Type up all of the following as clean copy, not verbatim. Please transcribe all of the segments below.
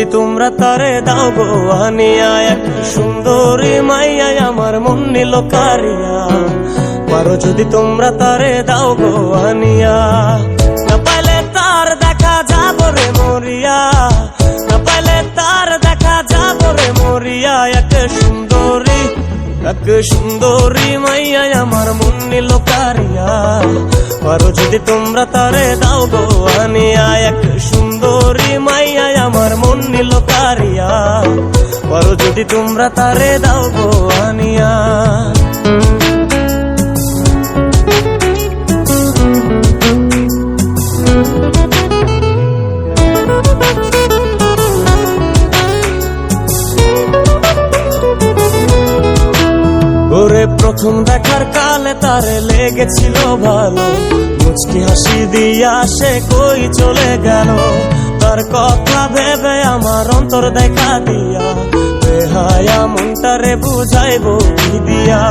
যদি তোমরা তারে দাও গো আনিয়া, এক সুন্দরী মাইয়া আমার মন নিল কারিয়া। পারো যদি তোমরা তারে দাও গো আনিয়া, না পাইলে তার দেখা যাব রে মরিয়া, না পাইলে তার দেখা যাব রে মরিয়া। এক সুন্দরী মাইয়া আমার মন নিল কারিয়া। পারো যদি তোমরা তারে দাও গো আনিয়া, এক সুন্দরী মাইয়া আমার মন নিল কারিয়া। পারো যদি তোমরা তারে দাও গো আনিয়া। ওরে প্রথম দেখার কালে তারে লেগেছিল ভালো, মুচকি হাসি দিয়া সে কই চলে গেল। তার কথা ভেবে আমার অন্তর দেখা দিয়া, বেহায়া মনটারে বুঝাইবো কি দিয়া।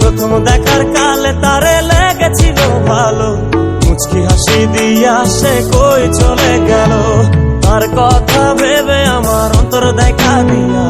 প্রথম দেখার কালে তারে লেগেছিল ভালো, মুচকি হাসি দিয়া সে কই চলে গেল। তার কথা ভেবে আমার অন্তর দেখা দিয়া,